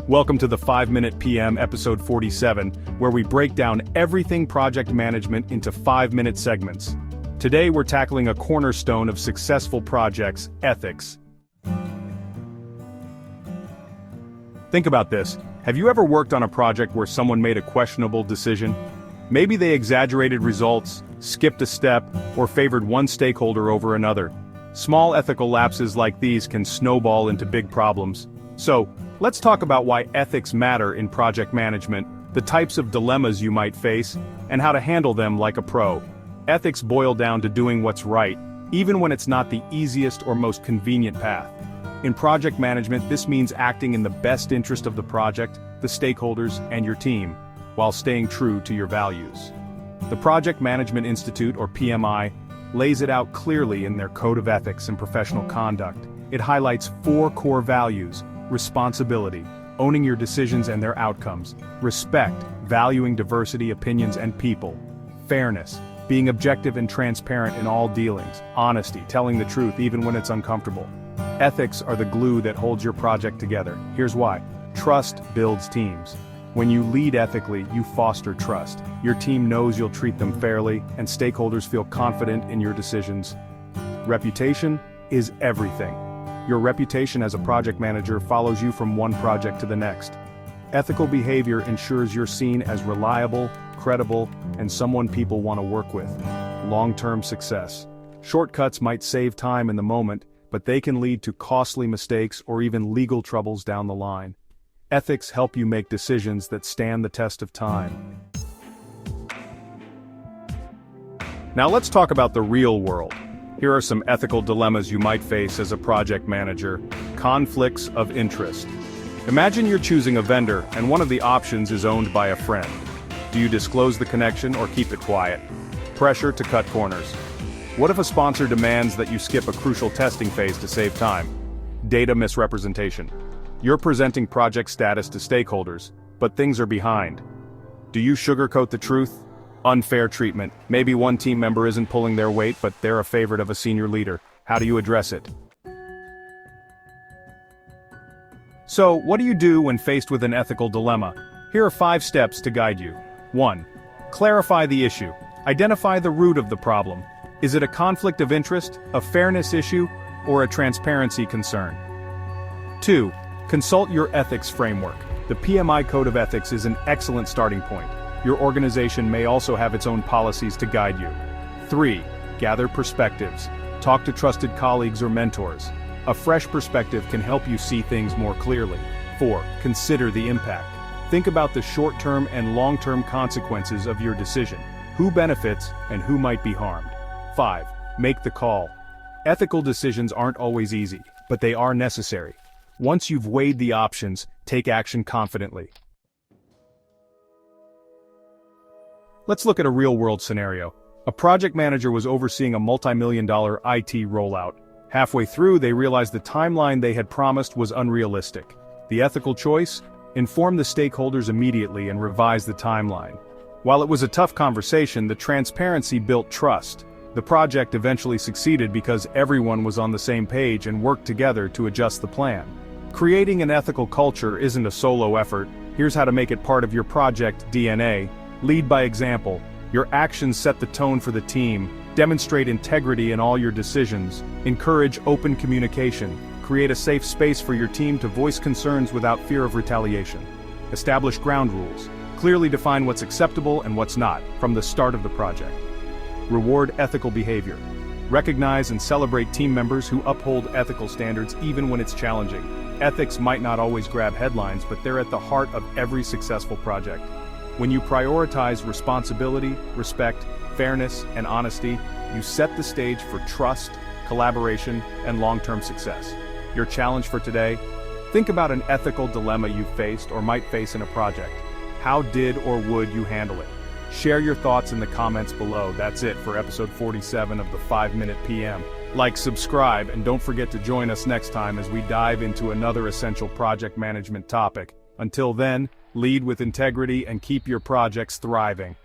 Welcome to the 5-Minute PM episode 47, where we break down everything project management into 5-minute segments. Today we're tackling a cornerstone of successful projects, ethics. Think about this. Have you ever worked on a project where someone made a questionable decision? Maybe they exaggerated results, skipped a step, or favored one stakeholder over another. Small ethical lapses like these can snowball into big problems. So, let's talk about why ethics matter in project management, the types of dilemmas you might face, and how to handle them like a pro. Ethics boil down to doing what's right, even when it's not the easiest or most convenient path. In project management, this means acting in the best interest of the project, the stakeholders, and your team, while staying true to your values. The Project Management Institute, or PMI, lays it out clearly in their Code of Ethics and Professional Conduct. It highlights 4 core values: responsibility, owning your decisions and their outcomes; respect, valuing diversity, opinions, and people; fairness, being objective and transparent in all dealings; honesty, telling the truth even when it's uncomfortable. Ethics are the glue that holds your project together. Here's why. Trust builds teams. When you lead ethically, you foster trust. Your team knows you'll treat them fairly, and stakeholders feel confident in your decisions. Reputation is everything. Your reputation as a project manager follows you from one project to the next. Ethical behavior ensures you're seen as reliable, credible, and someone people want to work with. Long-term success. Shortcuts might save time in the moment, but they can lead to costly mistakes or even legal troubles down the line. Ethics help you make decisions that stand the test of time. Now let's talk about the real world. Here are some ethical dilemmas you might face as a project manager. Conflicts of interest. Imagine you're choosing a vendor, and one of the options is owned by a friend. Do you disclose the connection or keep it quiet? Pressure to cut corners. What if a sponsor demands that you skip a crucial testing phase to save time? Data misrepresentation. You're presenting project status to stakeholders, but things are behind. Do you sugarcoat the truth? Unfair treatment. Maybe one team member isn't pulling their weight, but they're a favorite of a senior leader. How do you address it? So, what do you do when faced with an ethical dilemma? Here are 5 steps to guide you. 1. Clarify the issue. Identify the root of the problem. Is it a conflict of interest, a fairness issue, or a transparency concern? 2. Consult your ethics framework. The PMI Code of Ethics is an excellent starting point. Your organization may also have its own policies to guide you. 3. Gather perspectives. Talk to trusted colleagues or mentors. A fresh perspective can help you see things more clearly. 4. Consider the impact. Think about the short-term and long-term consequences of your decision. Who benefits and who might be harmed? 5. Make the call. Ethical decisions aren't always easy, but they are necessary. Once you've weighed the options, take action confidently. Let's look at a real-world scenario. A project manager was overseeing a multi-million-dollar IT rollout. Halfway through, they realized the timeline they had promised was unrealistic. The ethical choice? Inform the stakeholders immediately and revise the timeline. While it was a tough conversation, the transparency built trust. The project eventually succeeded because everyone was on the same page and worked together to adjust the plan. Creating an ethical culture isn't a solo effort. Here's how to make it part of your project DNA. Lead by example. Your actions set the tone for the team. Demonstrate integrity in all your decisions. Encourage open communication. Create a safe space for your team to voice concerns without fear of retaliation. Establish ground rules. Clearly define what's acceptable and what's not from the start of the project. Reward ethical behavior. Recognize and celebrate team members who uphold ethical standards even when it's challenging. Ethics might not always grab headlines, but they're at the heart of every successful project. When you prioritize responsibility, respect, fairness, and honesty, you set the stage for trust, collaboration, and long-term success. Your challenge for today? Think about an ethical dilemma you've faced or might face in a project. How did or would you handle it? Share your thoughts in the comments below. That's it for episode 47 of the 5-Minute PM. Like, subscribe, and don't forget to join us next time as we dive into another essential project management topic. Until then, lead with integrity and keep your projects thriving.